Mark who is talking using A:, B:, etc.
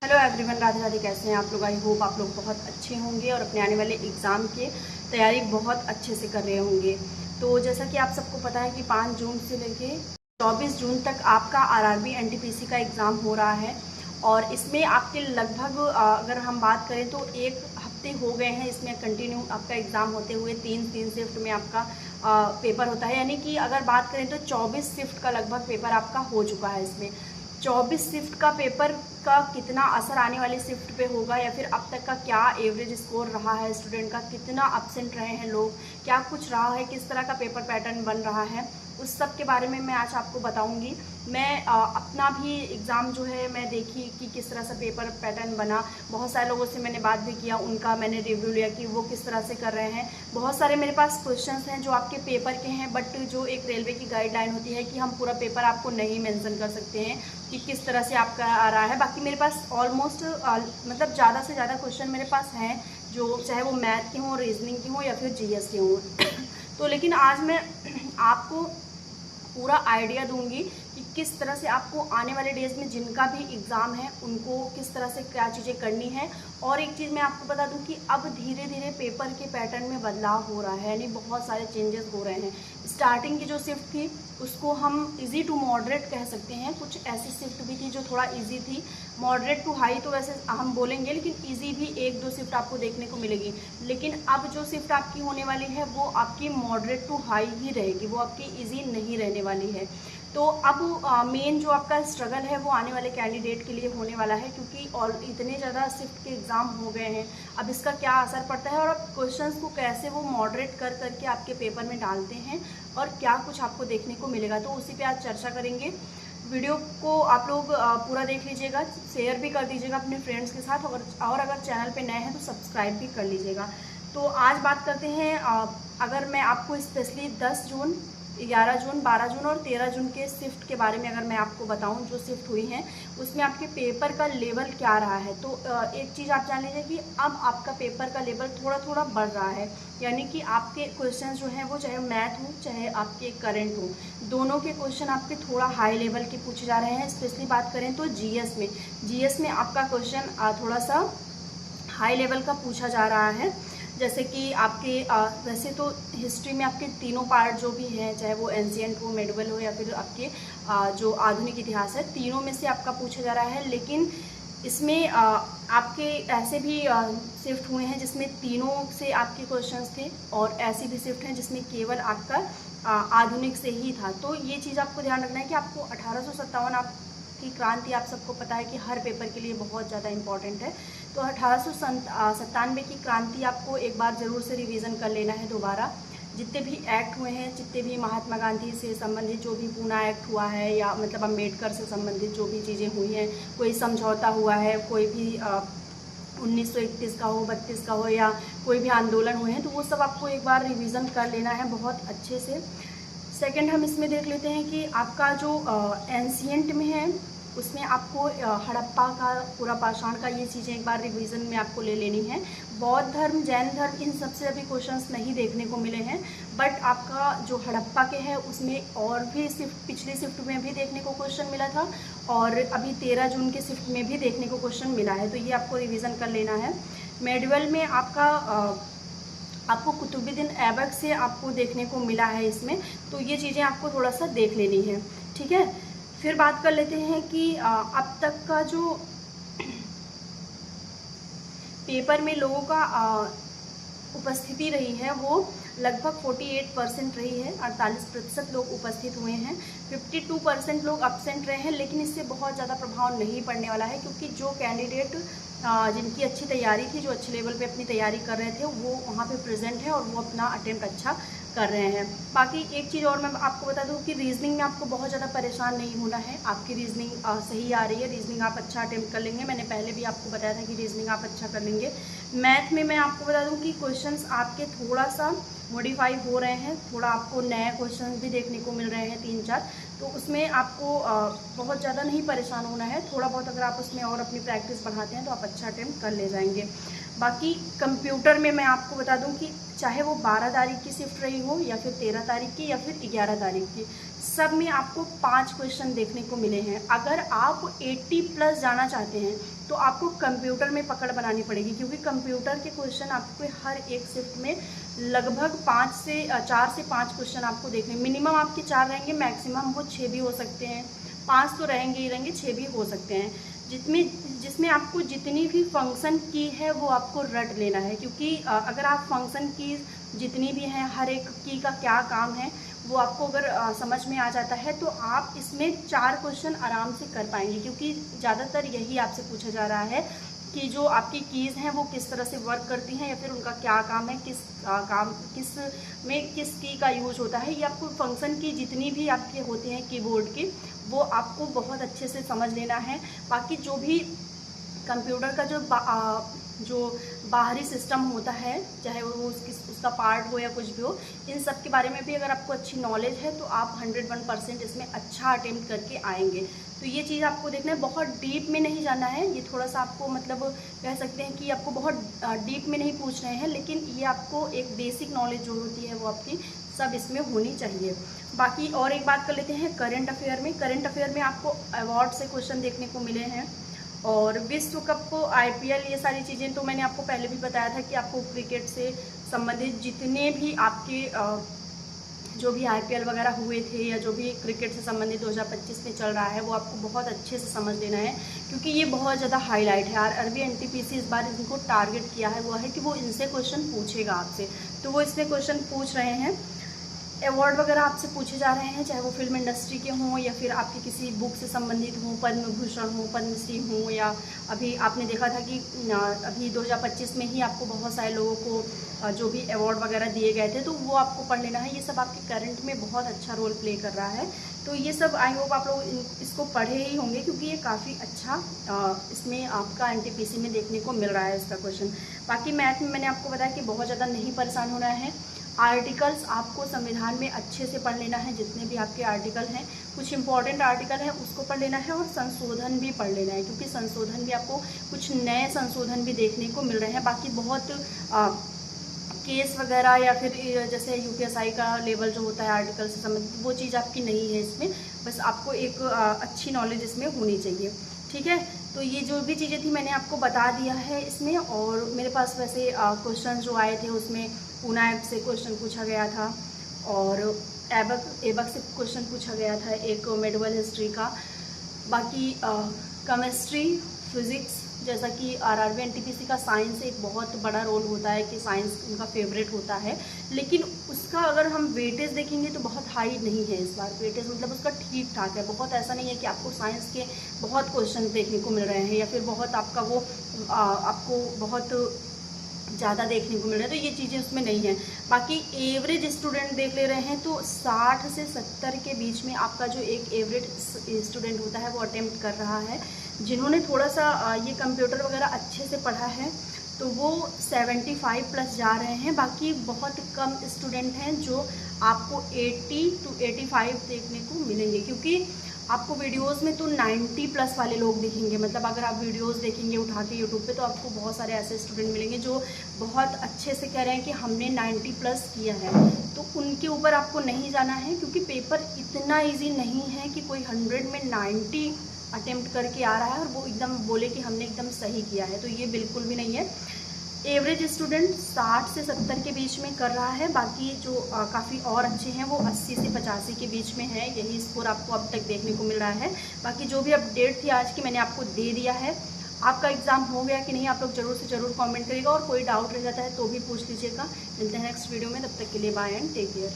A: Hello everyone, Radhe Radhe. कैसे हैं आप लोग? आई होप आप लोग बहुत अच्छे होंगे और अपने आने वाले एग्ज़ाम की तैयारी बहुत अच्छे से कर रहे होंगे। तो जैसा कि आप सबको पता है कि 5 जून से लेके 24 जून तक आपका आरआरबी एनटीपीसी का एग्ज़ाम हो रहा है और इसमें आपके लगभग अगर हम बात करें तो 1 हफ्ते हो गए हैं इसमें कंटिन्यू आपका एग्ज़ाम होते हुए। तीन शिफ्ट में आपका पेपर होता है, यानी कि अगर बात करें तो 24 शिफ्ट का लगभग पेपर आपका हो चुका है। इसमें 24 शिफ्ट का पेपर का कितना असर आने वाली शिफ्ट पे होगा, या फिर अब तक का क्या एवरेज स्कोर रहा है स्टूडेंट का, कितना अब्सेंट रहे हैं लोग, क्या कुछ रहा है, किस तरह का पेपर पैटर्न बन रहा है, उस सब के बारे में मैं आज आपको बताऊंगी। मैं अपना भी एग्ज़ाम जो है मैं देखी कि किस तरह से पेपर पैटर्न बना। बहुत सारे लोगों से मैंने बात भी किया, उनका मैंने रिव्यू लिया कि वो किस तरह से कर रहे हैं। बहुत सारे मेरे पास क्वेश्चंस हैं जो आपके पेपर के हैं, बट जो एक रेलवे की गाइडलाइन होती है कि हम पूरा पेपर आपको नहीं मेंशन कर सकते हैं कि किस तरह से आपका आ रहा है। बाकी मेरे पास ऑलमोस्ट मतलब ज़्यादा से ज़्यादा क्वेश्चन मेरे पास हैं, जो चाहे वो मैथ के हों, रीजनिंग के हों या फिर जीएस के हों। तो लेकिन आज मैं आपको पूरा आइडिया दूंगी कि किस तरह से आपको आने वाले डेज में जिनका भी एग्ज़ाम है उनको किस तरह से क्या चीज़ें करनी है। और एक चीज़ मैं आपको बता दूं कि अब धीरे धीरे पेपर के पैटर्न में बदलाव हो रहा है, यानी बहुत सारे चेंजेस हो रहे हैं। स्टार्टिंग की जो शिफ्ट थी उसको हम इजी टू मॉडरेट कह सकते हैं। कुछ ऐसी शिफ्ट भी थी जो थोड़ा इजी थी। मॉडरेट टू हाई तो वैसे हम बोलेंगे, लेकिन इजी भी 1-2 शिफ्ट आपको देखने को मिलेगी। लेकिन अब जो शिफ्ट आपकी होने वाली है वो आपकी मॉडरेट टू हाई ही रहेगी, वो आपकी इजी नहीं रहने वाली है। तो अब मेन जो आपका स्ट्रगल है वो आने वाले कैंडिडेट के लिए होने वाला है, क्योंकि और इतने ज़्यादा शिफ्ट के एग्ज़ाम हो गए हैं। अब इसका क्या असर पड़ता है और अब क्वेश्चंस को कैसे वो मॉडरेट कर करके आपके पेपर में डालते हैं और क्या कुछ आपको देखने को मिलेगा, तो उसी पे आज चर्चा करेंगे। वीडियो को आप लोग पूरा देख लीजिएगा, शेयर भी कर दीजिएगा अपने फ्रेंड्स के साथ, और अगर चैनल पे नए हैं तो सब्सक्राइब भी कर लीजिएगा। तो आज बात करते हैं, अगर मैं आपको स्पेशली 10 जून, 11 जून, 12 जून और 13 जून के शिफ्ट के बारे में अगर मैं आपको बताऊं, जो शिफ्ट हुई हैं उसमें आपके पेपर का लेवल क्या रहा है। तो एक चीज़ आप जान लीजिए कि अब आपका पेपर का लेवल थोड़ा थोड़ा बढ़ रहा है, यानी कि आपके क्वेश्चन जो हैं वो चाहे मैथ हो चाहे आपके करंट हो, दोनों के क्वेश्चन आपके थोड़ा हाई लेवल के पूछे जा रहे हैं। स्पेशली बात करें तो जीएस में आपका क्वेश्चन थोड़ा सा हाई लेवल का पूछा जा रहा है। जैसे कि आपके वैसे तो हिस्ट्री में आपके तीनों पार्ट जो भी हैं, चाहे वो एंशिएंट हो, मेडिवल हो या फिर आपके जो आधुनिक इतिहास है, तीनों में से आपका पूछा जा रहा है। लेकिन इसमें आपके ऐसे भी शिफ्ट हुए हैं जिसमें तीनों से आपके क्वेश्चंस थे, और ऐसी भी शिफ्ट हैं जिसमें केवल आपका आधुनिक से ही था। तो ये चीज़ आपको ध्यान रखना है कि आपको 1857 की क्रांति, आप सबको पता है कि हर पेपर के लिए बहुत ज़्यादा इम्पॉर्टेंट है। तो 1897 की क्रांति आपको एक बार ज़रूर से रिवीजन कर लेना है दोबारा। जितने भी एक्ट हुए हैं, जितने भी महात्मा गांधी से संबंधित जो भी पूना एक्ट हुआ है, या मतलब अम्बेडकर से संबंधित जो भी चीज़ें हुई हैं, कोई समझौता हुआ है, कोई भी 1931 का हो, 32 का हो, या कोई भी आंदोलन हुए हैं, तो वो सब आपको एक बार रिवीजन कर लेना है बहुत अच्छे से। सेकंड हम इसमें देख लेते हैं कि आपका जो एंशिएंट में है उसमें आपको हड़प्पा का, पूरा पाषाण का, ये चीज़ें एक बार रिवीजन में आपको ले लेनी है। बौद्ध धर्म, जैन धर्म, इन सबसे अभी क्वेश्चंस नहीं देखने को मिले हैं, बट आपका जो हड़प्पा के है उसमें और भी पिछली शिफ्ट में भी देखने को क्वेश्चन मिला था, और अभी 13 जून के शिफ्ट में भी देखने को क्वेश्चन मिला है, तो ये आपको रिविज़न कर लेना है। मेडिवल में आपको कुतुबुद्दीन ऐबक से आपको देखने को मिला है इसमें, तो ये चीज़ें आपको थोड़ा सा देख लेनी है, ठीक है। फिर बात कर लेते हैं कि अब तक का जो पेपर में लोगों का उपस्थिति रही है वो लगभग 48% रही है। 48% लोग उपस्थित हुए हैं, 52% लोग अब्सेंट रहे हैं। लेकिन इससे बहुत ज़्यादा प्रभाव नहीं पड़ने वाला है, क्योंकि जो कैंडिडेट जिनकी अच्छी तैयारी थी, जो अच्छे लेवल पे अपनी तैयारी कर रहे थे, वो वहाँ पे प्रेजेंट है और वो अपना अटेम्प्ट अच्छा कर रहे हैं। बाकी एक चीज़ और मैं आपको बता दूं कि रीजनिंग में आपको बहुत ज़्यादा परेशान नहीं होना है। आपकी रीजनिंग सही आ रही है, रीजनिंग आप अच्छा अटेम्प्ट कर लेंगे। मैंने पहले भी आपको बताया था कि रीजनिंग आप अच्छा कर लेंगे। मैथ में मैं आपको बता दूं कि क्वेश्चंस आपके थोड़ा सा मॉडिफाई हो रहे हैं, थोड़ा आपको नए क्वेश्चंस भी देखने को मिल रहे हैं 3-4, तो उसमें आपको बहुत ज़्यादा नहीं परेशान होना है। थोड़ा बहुत अगर आप उसमें और अपनी प्रैक्टिस बढ़ाते हैं तो आप अच्छा अटेम्प्ट कर ले जाएंगे। बाकी कंप्यूटर में मैं आपको बता दूं कि चाहे वो 12 तारीख की शिफ्ट रही हो या फिर 13 तारीख की या फिर 11 तारीख की, सब में आपको 5 क्वेश्चन देखने को मिले हैं। अगर आप 80+ जाना चाहते हैं तो आपको कंप्यूटर में पकड़ बनानी पड़ेगी, क्योंकि कंप्यूटर के क्वेश्चन आपको हर एक शिफ्ट में लगभग 4 से 5 क्वेश्चन आपको देखने, मिनिमम आपके 4 रहेंगे, मैक्सिमम वो 6 भी हो सकते हैं, 5 तो रहेंगे ही रहेंगे, 6 भी हो सकते हैं, जिसमें आपको जितनी भी फंक्शन की है वो आपको रट लेना है। क्योंकि अगर आप फंक्शन की जितनी भी हैं, हर एक की का क्या काम है वो आपको अगर समझ में आ जाता है तो आप इसमें 4 क्वेश्चन आराम से कर पाएंगे। क्योंकि ज़्यादातर यही आपसे पूछा जा रहा है कि जो आपकी कीज़ हैं वो किस तरह से वर्क करती हैं, या फिर उनका क्या काम है, किस में किस की का यूज होता है। ये आपको फंक्शन की जितनी भी आपके होते हैं कीबोर्ड के, वो आपको बहुत अच्छे से समझ लेना है। बाकी जो भी कंप्यूटर का जो बाहरी सिस्टम होता है, चाहे वो उसका पार्ट हो या कुछ भी हो, इन सब के बारे में भी अगर आपको अच्छी नॉलेज है तो आप 101% इसमें अच्छा अटेम्प्ट करके आएंगे। तो ये चीज़ आपको देखना है, बहुत डीप में नहीं जाना है। ये थोड़ा सा आपको मतलब कह सकते हैं कि आपको बहुत डीप में नहीं पूछ रहे हैं, लेकिन ये आपको एक बेसिक नॉलेज जो होती है वो आपकी सब इसमें होनी चाहिए। बाकी और एक बात कर लेते हैं करंट अफेयर में। करंट अफेयर में आपको अवार्ड से क्वेश्चन देखने को मिले हैं, और विश्व कप, IPL, ये सारी चीज़ें तो मैंने आपको पहले भी बताया था कि आपको क्रिकेट से संबंधित जितने भी आपके जो भी IPL वगैरह हुए थे या जो भी क्रिकेट से संबंधित 2025 में चल रहा है वो आपको बहुत अच्छे से समझ लेना है, क्योंकि ये बहुत ज़्यादा हाईलाइट है। RRB NTPC इस बार इनको टारगेट किया है, वो है कि वो इनसे क्वेश्चन पूछेगा आपसे, तो वो इसमें क्वेश्चन पूछ रहे हैं। अवार्ड वगैरह आपसे पूछे जा रहे हैं, चाहे वो फिल्म इंडस्ट्री के हों या फिर आपकी किसी बुक से संबंधित हों, पद्म भूषण हो, पद्मश्री हो, या अभी आपने देखा था कि अभी 2025 में ही आपको बहुत सारे लोगों को जो भी अवार्ड वगैरह दिए गए थे, तो वो आपको पढ़ लेना है। ये सब आपके करंट में बहुत अच्छा रोल प्ले कर रहा है, तो ये सब आई होप आप लोग इसको पढ़े ही होंगे, क्योंकि ये काफ़ी अच्छा इसमें आपका NTPC में देखने को मिल रहा है इसका क्वेश्चन। बाकी मैथ में मैंने आपको बताया कि बहुत ज़्यादा नहीं परेशान होना है। आर्टिकल्स आपको संविधान में अच्छे से पढ़ लेना है, जितने भी आपके आर्टिकल हैं, कुछ इंपॉर्टेंट आर्टिकल हैं उसको पढ़ लेना है, और संशोधन भी पढ़ लेना है, क्योंकि संशोधन भी आपको कुछ नए संशोधन भी देखने को मिल रहे हैं। बाकी बहुत केस वगैरह या फिर जैसे UPSI का लेवल जो होता है आर्टिकल से संबंधित, वो चीज़ आपकी नहीं है इसमें, बस आपको एक अच्छी नॉलेज इसमें होनी चाहिए। ठीक है, तो ये जो भी चीज़ें थी मैंने आपको बता दिया है इसमें। और मेरे पास वैसे क्वेश्चन जो आए थे उसमें पूना ऐप से क्वेश्चन पूछा गया था, और एबक से क्वेश्चन पूछा गया था, एक मेडिवल हिस्ट्री का। बाकी केमिस्ट्री, फिज़िक्स, जैसा कि RRB NTPC का साइंस एक बहुत बड़ा रोल होता है कि साइंस उनका फेवरेट होता है, लेकिन उसका अगर हम वेटेज देखेंगे तो बहुत हाई नहीं है इस बार वेटेज, मतलब उसका ठीक ठाक है। बहुत ऐसा नहीं है कि आपको साइंस के बहुत क्वेश्चन देखने को मिल रहे हैं या फिर बहुत आपका वो आपको बहुत ज़्यादा देखने को मिल रहा है, तो ये चीज़ें उसमें नहीं है। बाकी एवरेज स्टूडेंट देख ले रहे हैं तो 60 से 70 के बीच में आपका जो एक एवरेज स्टूडेंट होता है वो अटेम्प्ट कर रहा है। जिन्होंने थोड़ा सा ये कंप्यूटर वगैरह अच्छे से पढ़ा है तो वो 75 प्लस जा रहे हैं। बाकी बहुत कम स्टूडेंट हैं जो आपको 80 to 85 देखने को मिलेंगे, क्योंकि आपको वीडियोस में तो 90 प्लस वाले लोग दिखेंगे। मतलब अगर आप वीडियोस देखेंगे उठा के यूट्यूब पे तो आपको बहुत सारे ऐसे स्टूडेंट मिलेंगे जो बहुत अच्छे से कह रहे हैं कि हमने 90 प्लस किया है, तो उनके ऊपर आपको नहीं जाना है, क्योंकि पेपर इतना इजी नहीं है कि कोई 100 में 90 अटेम्प्ट करके आ रहा है और वो एकदम बोले कि हमने एकदम सही किया है, तो ये बिल्कुल भी नहीं है। एवरेज स्टूडेंट 60 से 70 के बीच में कर रहा है। बाकी जो काफ़ी और अच्छे हैं वो 80 से 85 के बीच में है, यही स्कोर आपको अब तक देखने को मिल रहा है। बाकी जो भी अपडेट थी आज की मैंने आपको दे दिया है। आपका एग्ज़ाम हो गया कि नहीं आप लोग ज़रूर से ज़रूर कमेंट करिएगा, और कोई डाउट रह जाता है तो भी पूछ लीजिएगा। मिलते हैं नेक्स्ट वीडियो में, तब तक के लिए बाय एंड टेक केयर।